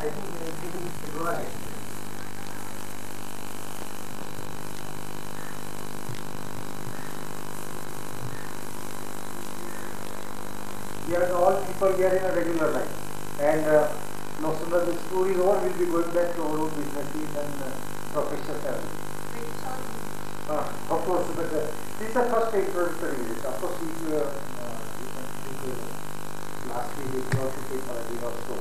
We are all people, we are in a regular life, and no sooner the school is over, we'll be going back to our own businesses and professional family. Of course, but this is the first introductory visit. Of course, we can last week we also came for a day or so.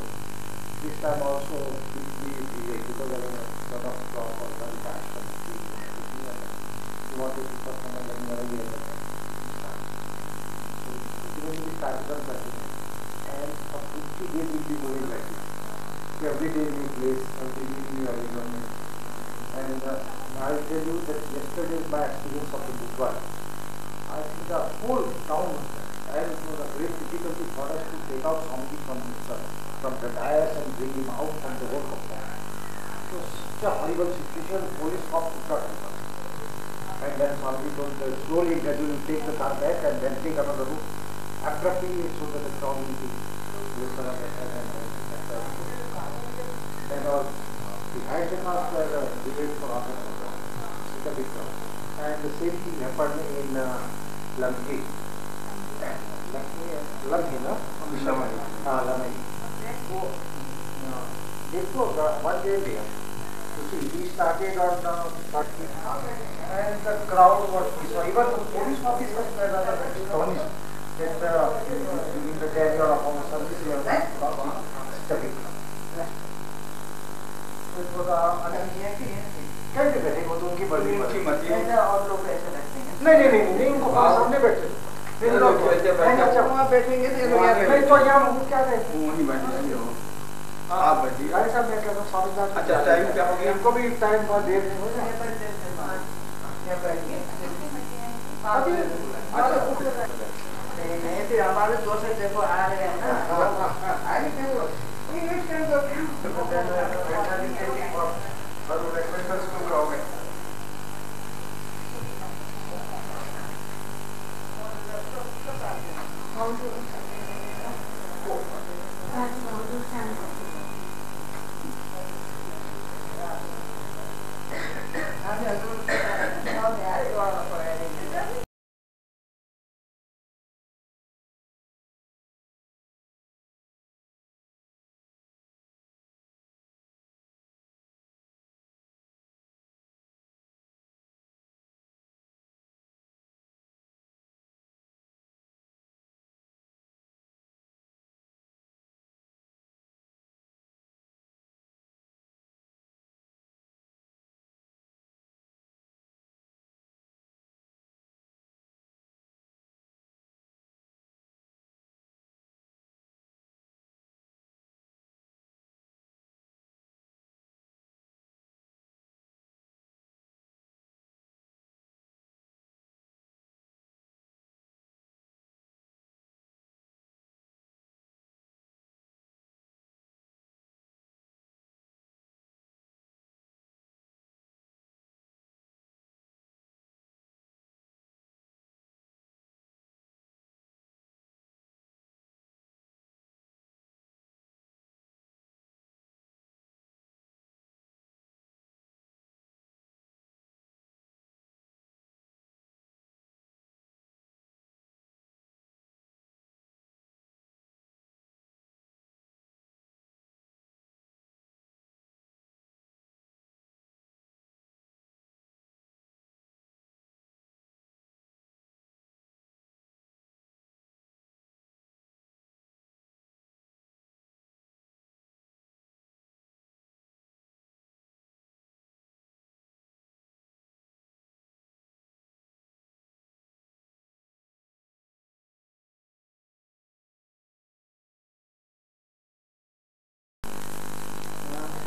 This time also we delayed because of a lot of cross or very fast from the school. We wanted to first come and another year. So we started on Saturday, and for 50 days we'll be going like this. Every day new place, every day new arrangement. And I'll tell you that yesterday is my experience of the Butwal. I think the whole town, and it was a great difficulty for us to take out somebody from the dais and bring him out from the work of town. It was such a horrible situation, police cop could not help us. And then somebody told slowly that you will take the car back and then take another route. Abruptly, so that the crowd will be listen and then behind him was debate for other it's a big crowd. And the same thing happened in Lamhi. Lamhi, no? Lamhi. So, one day there. You see, we started on the 30th and the crowd was, so even the police officers were rather astonished that in the tenure of our service we have such a big crowd. It was कैसे बैठे वो तो उनकी बड़ी मर्जी है और लोग ऐसे बैठते हैं नहीं उनको सामने बैठे फिर लोग अच्छा वहाँ बैठेंगे तो लोग यार नहीं तो यहाँ हम क्या करें वहीं बैठेंगे हो आप बैठिए भाई साहब मैं कहता हूँ साढ़े अच्छा टाइम क्या हो गया इनको भी टाइम बहुत देर नहीं हो जाए नहीं फिर हमारे दोस्त देखो आ रहे हैं ना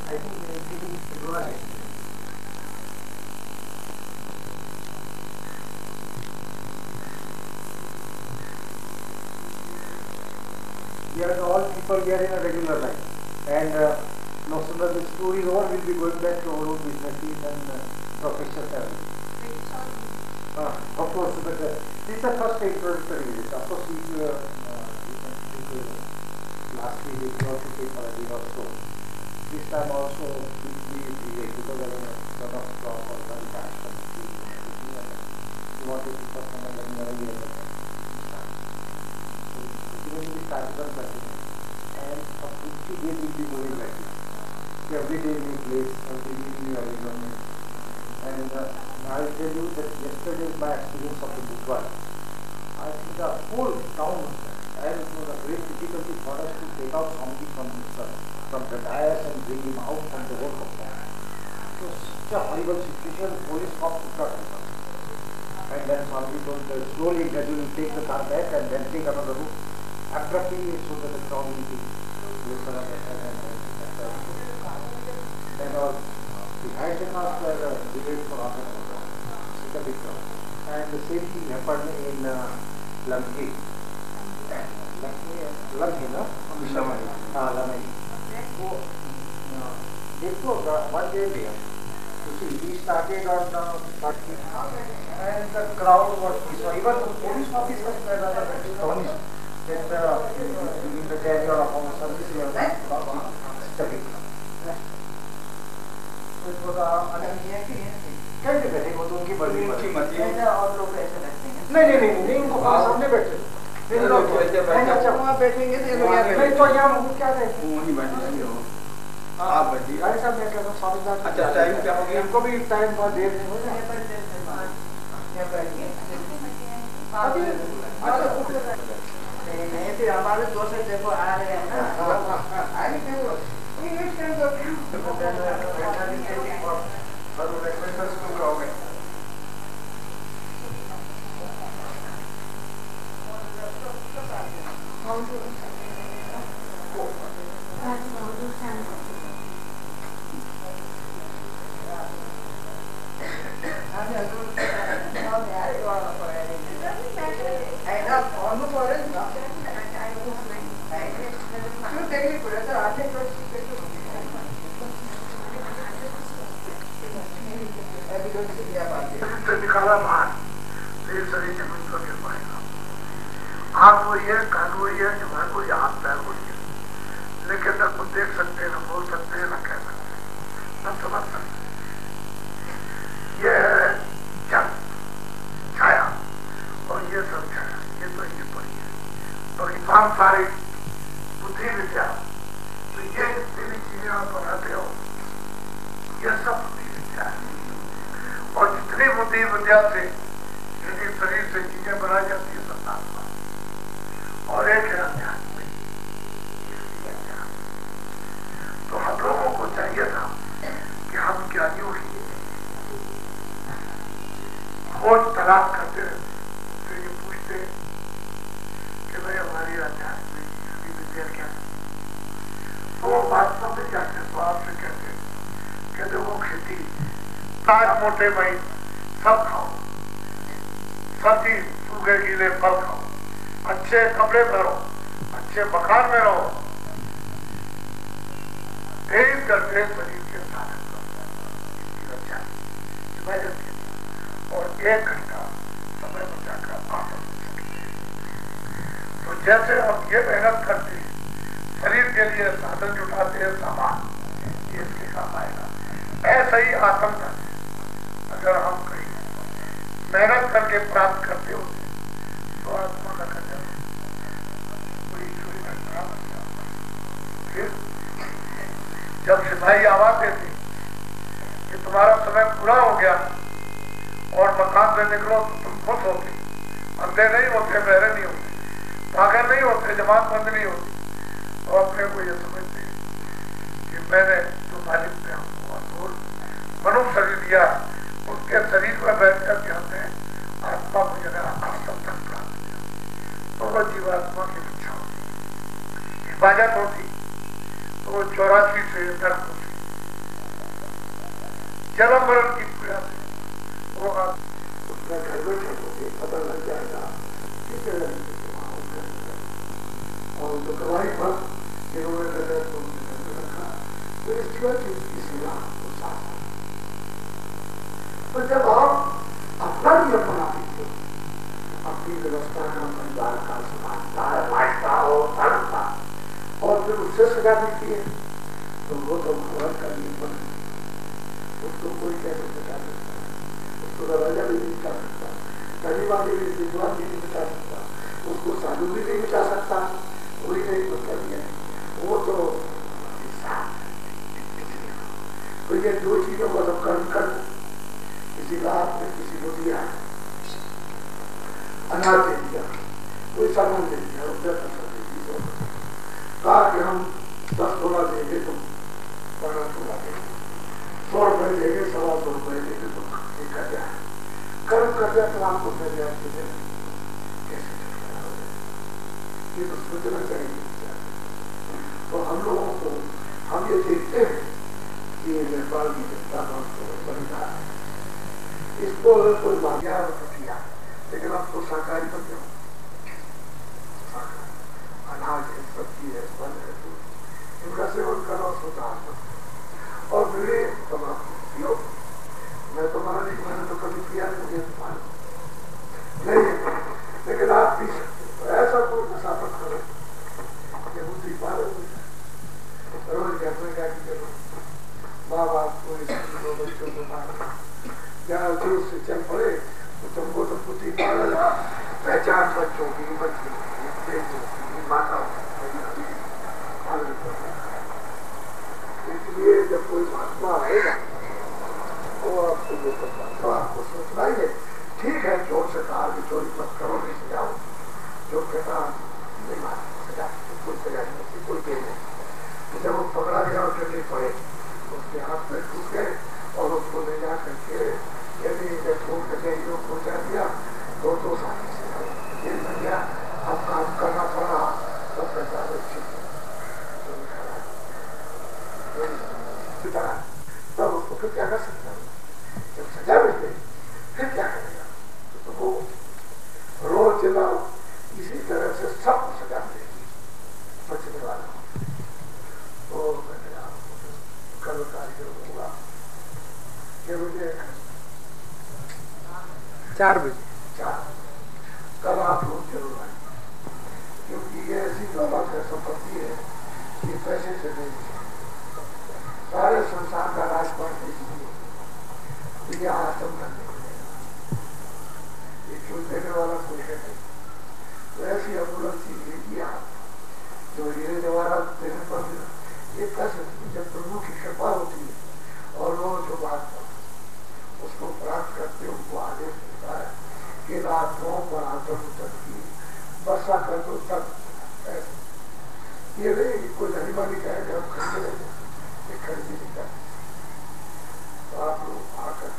I think people need to go ahead. We are all people, we are in a regular life, and no sooner the school is over, we'll be going back to our own businesses and professional family. Of course, but this is the first introductory visit. Of course, last week we also came for a day or so. this time also we delayed because there was a lot of talk or very fast from the team and everything, and we wanted to first time and then we had to start. So even we started on 30, and for 50 days we'll be going like this. Every day new place, every day new environment. And I'll tell you that yesterday my experience of the Butwal, I think the whole town, and it was a great difficulty for us to take out somebody from the dais and bring him out from the whole compound. It was such a horrible situation, police cop could not help us. And then somebody told slowly, gradually take the car back and then take another route. Abruptly, so that the crowd will be listen and then the high-tech were delayed for half an hour. It's a big crowd. And the same thing happened in Lamki. Lamki, no? Lamki. So, it was one day there. You see, we started on 30, and the crowd was, so even the police officers were rather astonished that in the tenure of our service, we are such a big crowd. तो वो कैसे बैठे वो तो उनकी मर्जी और लोग ऐसे बैठते हैं नहीं उनको सामने बैठे अच्छा वहाँ बैठेंगे तो नहीं तो यहाँ वो क्या रहेंगे वहीं बैठेंगे आप बैठिए अरे साहब मैं कहता हूँ साबित अच्छा टाइम क्या हो गया इनको भी टाइम बहुत देर नहीं हो जाए नहीं फिर हमारे दोस्त देखो आ रहे हैं ना English can go निकाला बाहर फिर शरीर जमीन पर गिर पाएगा आँख हुई है कान हुई है जुबान हुई है हाथ पैर हुई है लेकिन न खुद देख सकते न बोल सकते न कह सकते न समझ सकते ये है जब छाया और ये सब छाया ये तो ये पड़ी है बाकी सांसारिक बुद्धि विद्या तो ये जितनी चीजें आप बनाते हो ये सब बुद्धि विद्या है और जितनी बुद्धि विद्या से यदि शरीर से चीजें बनाई जाती है सत्तात्मा और एक है अध्यात्म तो हम लोगों को चाहिए था कि हम ज्ञानियों की खोज तलाश करते तो ये पूछते कि भाई हमारी अध्यात्म इसकी विद्या क्या है तो वो बात समझ जाते तो आपसे कहते वो खेती ताज मोटे भाई सब खाओ सब्जी सूखे गीले फल खाओ अच्छे कपड़े पहनो अच्छे मकान में रहो 23 घंटे शरीर के साधन इसकी रक्षा और 1 घंटा समय बचाकर आसन तो जैसे हम ये मेहनत करते हैं शरीर के लिए साधन जुटाते हैं सामान ये इसके काम आएगा ऐसा ही आसन करते अगर हम कहीं मेहनत करके प्राप्त करते होते तो आत्मा का कल्याण बड़ी चोरी में बराबर फिर जब सिपाही आवाज देते कि तुम्हारा समय पूरा हो गया और मकान से निकलो तो तुम खुश होते अंधे नहीं होते बहरे नहीं होते पागल नहीं होते जमात बंद नहीं होती तो अपने को ये समझते कि मैंने तुम्हारे मनुष्य शरीर दिया उनके शरीर में बैठ करके हमने आत्मा को जगह आसन तक प्राप्त किया तो वह जीवात्मा की रक्षा होती हिफाजत होती तो वो 84 से नरक होती जन्म मरण की पीड़ा से वो उसमें घर में चलोगे पता लग जाएगा और जो गवाही पर जिन्होंने रखा तो इस जीवन की सेवा को साथ तो जब आप अपना नियम बना देते हो अपनी व्यवस्था का परिवार का समाज का रास्ता और धर्म का और फिर उससे सजा मिलती है तो वो तो भगवान का नियम है, उसको कोई कैसे बचा सकता है? उसको तो राजा भी नहीं बचा सकता, धनीवादी भी विद्वान भी नहीं बचा सकता, उसको साधु भी नहीं बचा सकता, कोई नहीं मतलब है। वो तो ये दो चीजों को तो कर्म कर, किसी का आपने किसी को दिया अनाज दे दिया, कोई सामान दे दिया, कहा कि हम 10 तोला देंगे, तुम 12 तोला देंगे, 100 रुपए देंगे, 125 रुपए देंगे, तुम ठीक कर जाए कर्म कर दिया तो आपको पहले आपके कैसे छुटकारा हो जाए, ये तो सोचना चाहिए। तो हम लोगों को हम ये देखते हैं कि नेपाल की जनता बन रहा है, इसको अगर कोई मांगा किया, लेकिन अब तो शाकाहारी बन जाओ, अनाज है, सब्जी है, फल है, इनका सेवन करो, सुधार और मेरे तम्बाकू पियो। मैं तुम्हारा नहीं, मैंने तो कभी पिया नहीं, नहीं, लेकिन आप पी सकते हो। ऐसा कोई नशा मत करो कि मुझे पालन रोज घर में जाके करो, माँ बाप को दो बच्चों को मारो, जहाँ जोर से चल पड़े तो तुमको तो बुद्धि पालन पहचान बच्चों की, बच्चों की, माता पालन करो। इसलिए जब कोई महात्मा आएगा तो आपको ये तो आपको सोचना ही है, ठीक है चोर से कहा कि चोरी मत करो, नहीं सजाओ, चोर के कहा नहीं मार सजा, कोई सजा नहीं, कोई दे नहीं। जब वो पकड़ा गया और चलने पड़े, उसके हाथ में टूट गए और उसको ले जा करके यदि ठोक करके पहुंचा दिया तो 2 साल से जेल में गया। अब काम करना पड़ा, तो पैसा तब उसको फिर क्या कर सकता है? जब सजा मिल गई फिर क्या करेगा? तो वो रोज चिल्लाओ, इसी तरह से सबको सजा मिलेगी बचने वाला। तो मैंने आपको कल कार्यक्रम होगा 4 बजे, 4 कल आप लोग जरूर आए, क्योंकि ये ऐसी बाबा का संपत्ति है, ये पैसे से नहीं, सारे संसार का राजपाट देखिए, यह आश्रम करने मिलेगा, ये क्यों देने वाला कोई है नहीं। तो ऐसी अमूलक चीज लेगी आप, जो हीरे जवाहरात देने पर ये कैसे, जब प्रभु की कृपा होती है और वो जो बात उसको प्राप्त करते उनको आदेश मिलता है कि रातों पर आतम तक की वर्षा कर दो तक। ऐसे ये नहीं कोई धनीमानी कहेगा हम खरीदे रहेंगे, ये खरीदी नहीं करते। तो आप लोग आकर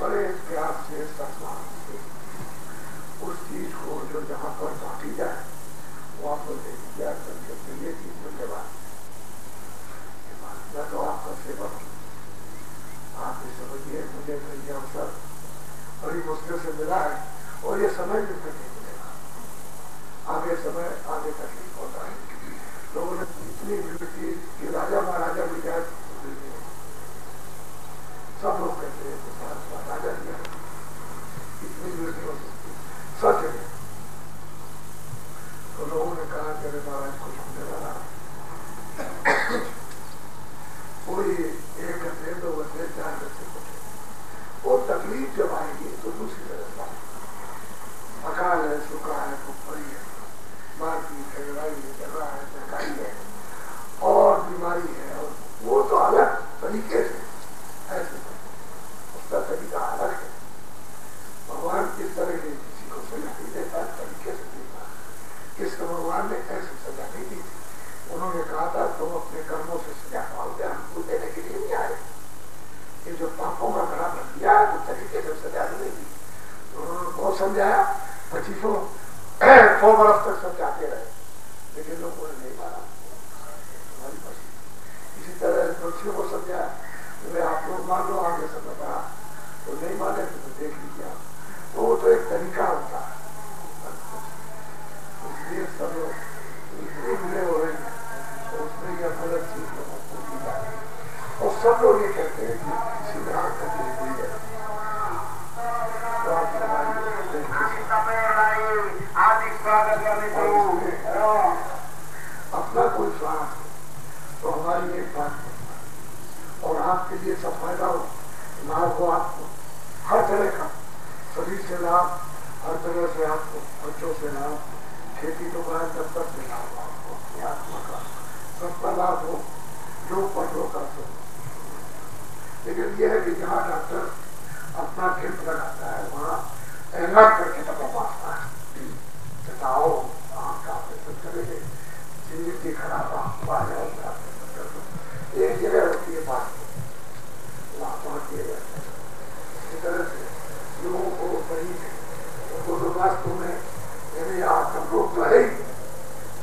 बड़े प्यार से सम्मान से उस चीज को जो जहाँ पर बांटी जाए वहां पर देखिए करके ये चीज धन्यवाद। मैं तो आपका सेवक हूँ, आप ये समझिए मुझे तो ये अवसर बड़ी मुश्किल से मिला है और ये समय भी तक नहीं मिलेगा, आगे समय आगे तक नहीं पहुंचा है। लोगों ने इतनी भीड़ की कि राजा महाराजा भी जाए, सब लोग कहते हैं तो राजा भी आए, इतनी भीड़ नहीं हो सकती, सच है। तो लोगों ने कहा कि अरे महाराज कुछ होने वाला, कोई 1 घंटे 2 घंटे 4 घंटे कुछ, वो तकलीफ जब आएगी तो दूसरी तरह अकाल है, सुखा है, भुखमरी है, मारपीट है, लड़ाई है, झगड़ा है, महंगाई है और बीमारी है, और वो तो अलग तरीके से ऐसे उसका तरीका अलग है। भगवान किस तरह के किसी को सजा नहीं देता, तरीके से देता। किसको भगवान ने ऐसी सजा नहीं दी थी, उन्होंने कहा था तुम अपने कर्मों से सजा पाओगे, हमको देने के लिए नहीं आए। ये जो पापों का घड़ा बन दिया है तो तरीके से सजा नहीं दी, तो उन्होंने बहुत समझाया, 2500 बरस तक समझाते रहे, लेकिन लोगों ने नहीं माना। इसी तरह बच्चियों को समझाया, आप लोग मान लो आगे समझ रहा, तो नहीं माने तो देख लीजिए। तो वो तो एक तरीका होता है, इसलिए सब लोग मिले हो रहे हैं, तो उसमें यह गलत चीज लोगों को दी जाए। और सब लोग ये कहते हैं कि किसी में आग करके हुई है, तो आप अपना कोई स्वार्थ तो हमारी ये बात और आपके लिए सब फायदा हो, लाभ हो आपको हर तरह का, शरीर से लाभ, हर तरह से आपको बच्चों से लाभ, खेती तो बाहर दफ्तर से लाभ आपको, आत्मा का सबका लाभ हो, लोग पढ़ो का सब। लेकिन यह है कि जहाँ डॉक्टर अपना कैंप लगाता है वहाँ एलान करके दबा मारता है, आओ आँख का ऑपरेशन करेंगे, जिंदगी खराब आपको आ जाएगा, एक जगह होती है बात वहाँ किए जाते हैं। इस तरह से लोगों को सही तो वास्तव में यानी आत्म रोग तो है ही,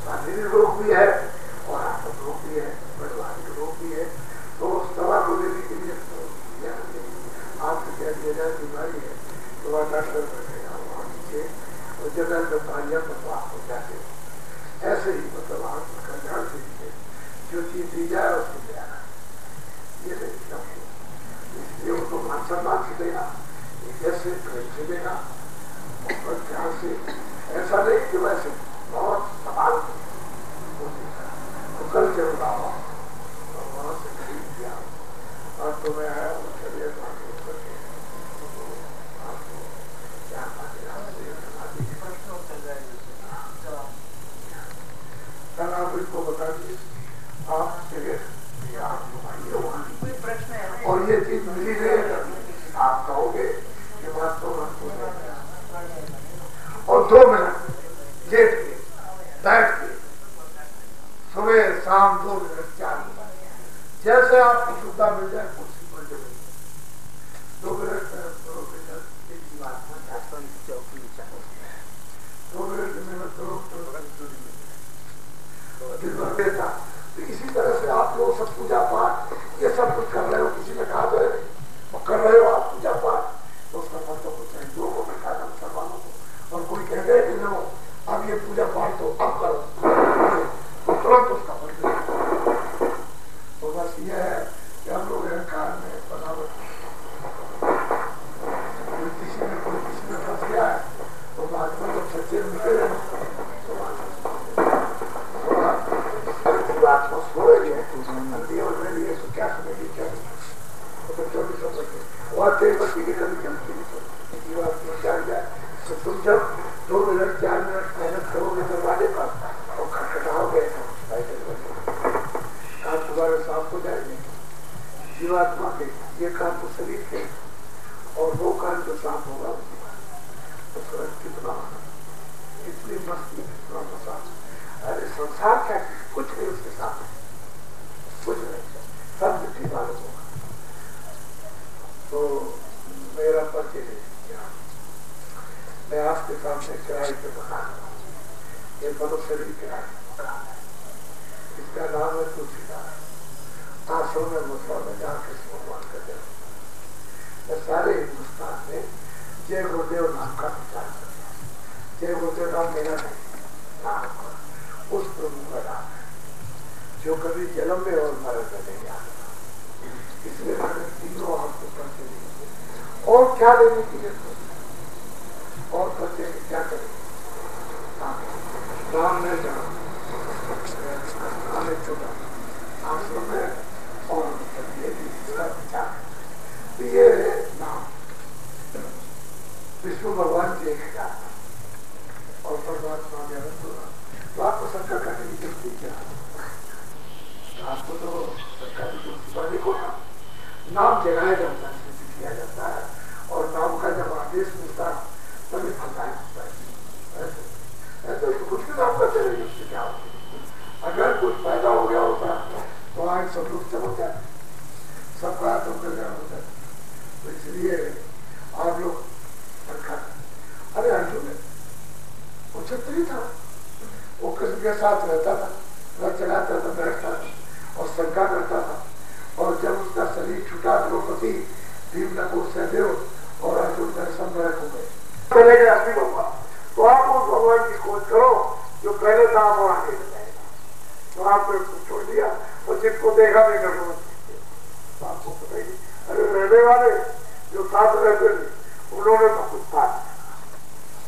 शारीरिक रोग भी है और आत्म रोग भी है, व्यवहारिक रोग भी है। तो उस दवा को लेने के लिए आपसे क्या दिया जाए बीमारी है तो वह डॉक्टर बैठेगा वहाँ नीचे और जगह बीमारियाँ बर्बाद हो जाते। ऐसे ही मतलब आत्म कल्याण के लिए जो चीज दी जाए उसको ले आना, ये इसलिए उनको मान सम्मान से देना, जैसे प्रेम से देना और ध्यान से, ऐसा नहीं कि वैसे बहुत सवाल तो कल जरूर आओ और वहाँ से खरीद दिया और तुम्हें आया वो चलिए कल आप इसको बता दीजिए आप जगह और ये चीज मिली नहीं आप कहोगे कि वास्तव में और 2 मिनट लेट के बैठ के सुबह शाम 2 मिनट 4 मिनट जैसे आपको सुविधा मिल जाए कुर्सी पर जरूर 2 मिनट 2 मिनट मेहनत करो देता। तो इसी तरह से आप लोग सब पूजा पाठ ये सब कुछ कर रहे हो, किसी ने कहा तो कर रहे हो आप पूजा पाठ तो उसका फल तो कुछ है लोगों में कहा मुसलमानों को, और कोई कहते हैं कि लो अब ये पूजा पाठ तो अब करो तो तुरंत उसका फल मिलेगा। तो बस ये है कि हम लोग अहंकार में बनावट किसी ने फंस गया है तो बाद में जब सच्चे मिलते हैं बात को छोड़ेंगे तो क्या समझेगी क्या और तेज बच्ची की कभी चलती नहीं बात में जान जाए तो तुम जब 2 मिनट 4 मिनट मेहनत करोगे दरवाजे पर और खटखटाओगे आप दोबारा साफ हो जाएंगे जीवात्मा के ये काम तो शरीर के और वो काम जो साफ होगा तो सूरज कितना इतनी मस्ती इतना मसाज। अरे संसार क्या कुछ नहीं उसके साथ कुछ नहीं सब मिट्टी मालूम होगा। तो मेरा परिचय दे दिया मैं आपके सामने किराए पे मकान ये मनुष्य शरीर किराए मकान है, इसका नाम है तुलसीदास। आश्रम में मुद्रा में जाकर भगवान का जन्म मैं सारे हिंदुस्तान में जय गुरुदेव नाम का विचार कर जय गुरुदेव नाम मेरा नहीं नाम उस प्रभु का नाम है जो कभी जन्म में और मरण में नहीं आता, इसलिए मैंने तीनों आपको करते देंगे और क्या लेने की जरूरत और करते क्या करेंगे नाम में जाना चुका आश्रम में और ये नाम विष्णु भगवान जी के जाना और परमात्मा ज्ञान तो आपको शंका करने की जरूरत क्या आपको तो सरकारी वाले को नाम जगाया जाता है किया जाता है और नाम का जब आदेश मिलता तभी फलदायी होता है। ऐसे तो कुछ भी नाम करते रहिए उससे क्या होगा, अगर कुछ पैदा हो गया होता तो आज सब लोग चमक जाते सबका तो कल्याण होता है। तो इसलिए आप लोग रखा अरे अर्जुन वो क्षत्रिय था वो कृष्ण के साथ रहता था रथ चलाता था बैठता था और शंका करता था और जब उसका शरीर छूटा द्रौपदी भीम नकुल सहदेव और अर्जुन का संग्रह हो गए चले गए असली भगवान। तो आप उस भगवान की खोज करो जो पहले था वो आगे जाएगा। तो आपने उसको छोड़ दिया और जिसको देखा देखा तो आपको पता ही अरे रहने वाले जो साथ रहते थे उन्होंने तो कुछ था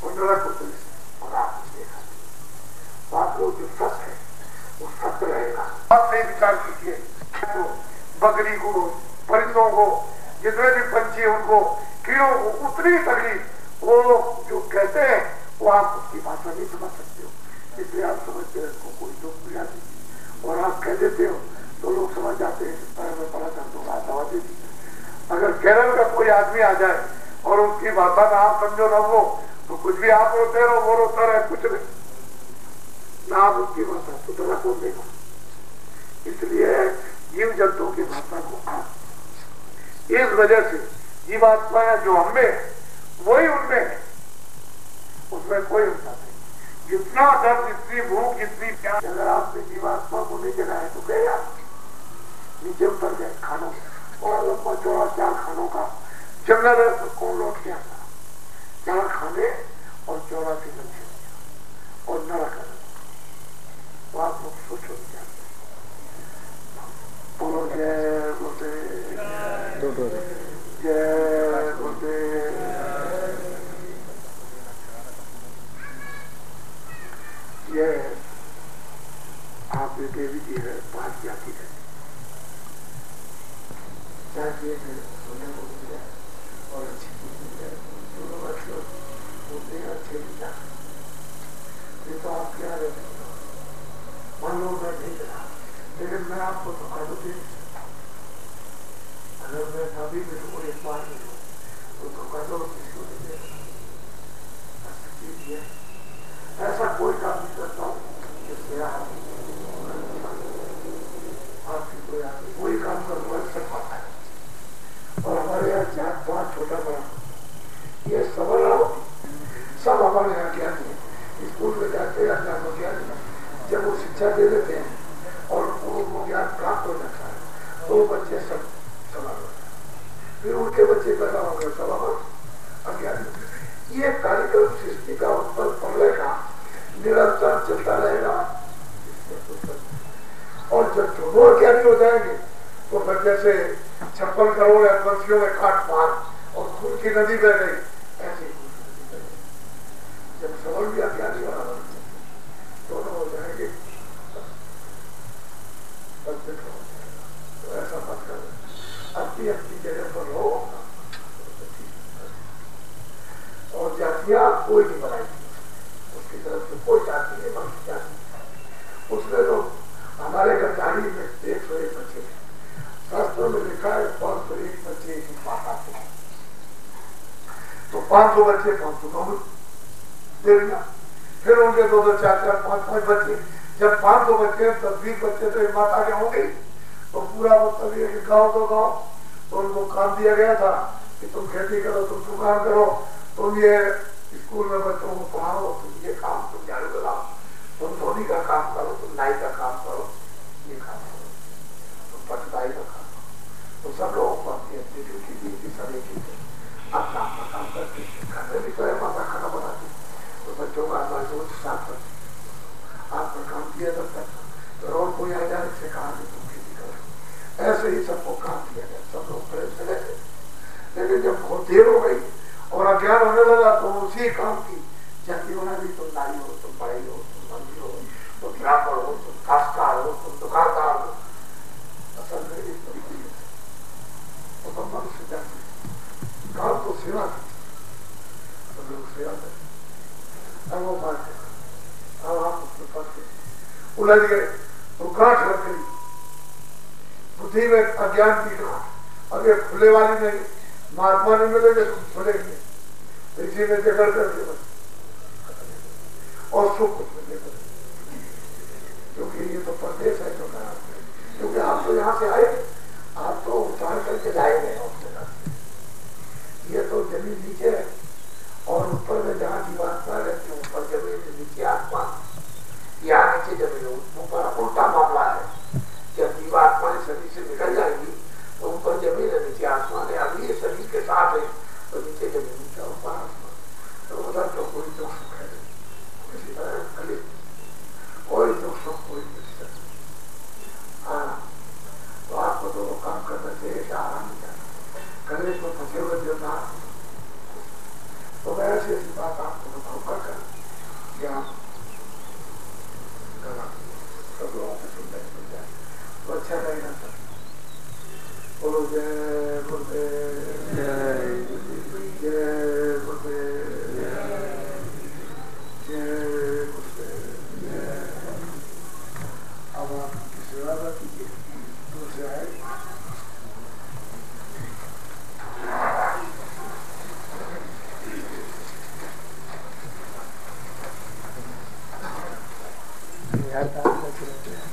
उन्होंने कुछ और आपने देखा आप लोग जो सत्य है वो सत्य रहेगा। आप सही विचार कीजिए मकड़ी को, परिंदों को, जितने भी पंछी उनको, कीड़ों को उतनी तकलीफ वो जो कहते हैं वो आप उसकी भाषा नहीं समझ सकते हो, इसलिए आप समझते हैं इसको कोई दुख नहीं आती, और आप कह देते हो तो लोग समझ जाते हैं पैर में पड़ा कर दो दवा दे दी। अगर केरल का कोई आदमी आ जाए और उसकी भाषा में आप समझो ना वो, तो कुछ भी आप रोते रहो, वो रोता रहे, कुछ नहीं ना, आप उसकी भाषा तो तरह को देगा। इसलिए जीव जंतुओं की भाषा को आप, इस वजह से जीवात्माएं जो हमें वही उनमें है, उसमें कोई अंतर नहीं। जितना दर्द, जितनी भूख, जितनी प्यास, अगर आपने जीवात्मा को नहीं जगाया तो गया नीचे उतर गए खानों और लंबा चौड़ा 4 खानों का जंगल है, तो कौन लौट के आता? 4 खाने और 84 मंजिल और नरक है। तो आप लोग सोचो क्या बोलो, जय गुरुदेव, जय गुरुदेव। ये आप देवी जी है, 5 जाति है, चाहिए सोने को मिल जाए और अच्छी चीज मिल जाए, दोनों बच्चों उतने अच्छे मिल जाए। ये तो आप क्या रहते हो, मान लो मैं नहीं रहा, लेकिन मैं आपको धोखा तो दे, अगर मैं अभी भी तो एक बार नहीं हूँ तो धोखा तो किसी को नहीं दे। ऐसा कोई काम नहीं करता हूँ जिससे आपकी कोई आदमी कोई काम कर सब पाता है। और हमारे यहाँ जात पात छोटा बड़ा ये सबल सब हमारे यहाँ ज्ञान है। स्कूल में जाते हैं अज्ञान को ज्ञान, जब वो शिक्षा दे देते हैं और उनको ज्ञान प्राप्त हो जाता है तो बच्चे सब सवाल होते हैं, फिर उनके बच्चे पैदा हो गए सब हमारे अज्ञान। ये कार्यक्रम सृष्टि का उत्पन्न पड़ने का निरंतर चलता रहेगा। और जब दोनों ज्ञानी हो जाएंगे तो फिर जैसे 56 करोड़ वंशियों में काट पार और खून की नदी बह गई, ऐसे जब सबल भी अज्ञानी वाला दोनों हो जाएंगे तो ऐसा मत करो, अपनी अपनी जगह पर रहो। और जातियां कोई नहीं बनाई, उसकी तरफ से कोई जाति नहीं बनती जाती। उसने तो हमारे गद्दारी में 101 बच्चे थे, शास्त्रों में लिखा है 501 बच्चे की माता थे, तो 500 बच्चे 500 कौन दे दिया, फिर उनके 2-2, 4-4, 5-5 बच्चे, जब 500 बच्चे 10-20 बच्चे तो माता के हो गई, तो पूरा मतलब ये गाँव तो गाँव, तो उनको काम दिया गया था कि तुम खेती करो, तुम दुकान करो, तुम ये स्कूल में बच्चों को पढ़ाओ, तुम ये काम तुम झाड़ू लगाओ, तुम धोनी का काम करो, तुम नाई का काम करो, ये काम करो, तुम पटदाई का काम करो। तो सब लोगों को अपनी अपनी ड्यूटी दी थी, सब एक ही थे, अपना अपना काम करते थे। घर में भी तो है माता खाना बनाती, तो बच्चों का रोज साफ करती, आपका काम किया जाता था, तो रोज कोई आ जाए से कहा कि तुम खेती करो, ऐसे ही सबको काम किया गया, सब लोग बड़े चले थे। लेकिन जब बहुत देर हो गई और अज्ञान होने लगा तो उसी काम की जाति होना भी, तुम नारी हो, तुम बड़े हो, तुम मंदिर हो, तुम ब्राह्मण हो, तुम काश्तकार हो, तुम दुकानदार हो, असल में इस तरीके से तो मनुष्य जाति काम तो सेवा की, तो लोग सेवा करें। अब वो बात है, अब आप उसमें फंस गए, उलझ गए, तो गांठ लग गई बुद्धि में, अज्ञान की गांठ। अब ये खुले वाली नहीं, महात्मा नहीं मिलेंगे तुम खुलेंगे, इसी में जगड़ करके और सुख मिलेगा, क्योंकि ये तो परदेश है जो कहा, क्योंकि आप तो यहाँ से आए, आप तो उतार करके लाए गए ये तो जमीन नीचे है और ऊपर में जहाँ जीवात्मा रहती है ऊपर जमीन के नीचे आत्मा, यहाँ नीचे जमीन ऊपर उल्टा मामला है। जब जीवात्मा शरीर से निकल जाएगी तो ऊपर जमीन है, नीचे आसमान है। अभी ये शरीर के साथ है तो नीचे जमीन का ऊपर आसमान, तो उधर तो कोई दुख सुख है किसी तरह, कोई दुख सुख कोई नहीं। हाँ, तो आपको तो काम करना चाहिए कि आराम करे तो फंसे हुए देवता। तो मैं ऐसी ऐसी बात आपको बताऊंगा कर सब लोगों को सुनने मिल जाए तो अच्छा रहेगा। सब बोलो जय गुरुदेव, जय गुरुदेव, जय गुरुदेव। अब आप सेवा कीजिए, दूसरे आए। यार काम करते रहते हैं।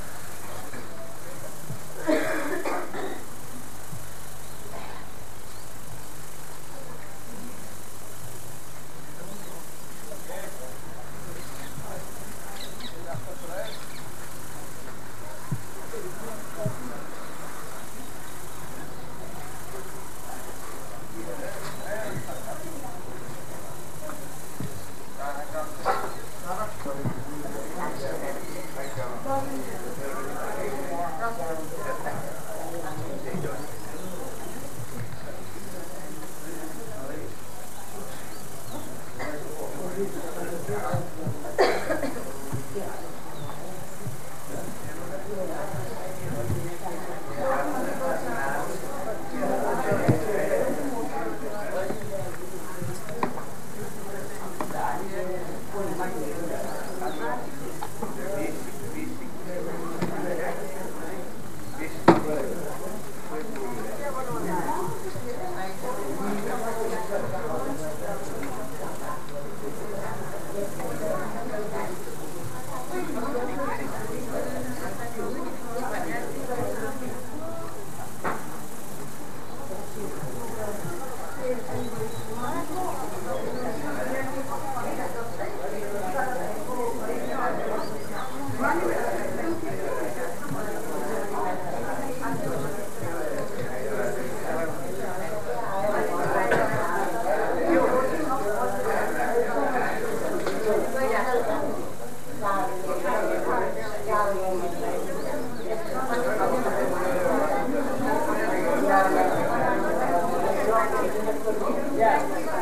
Yeah.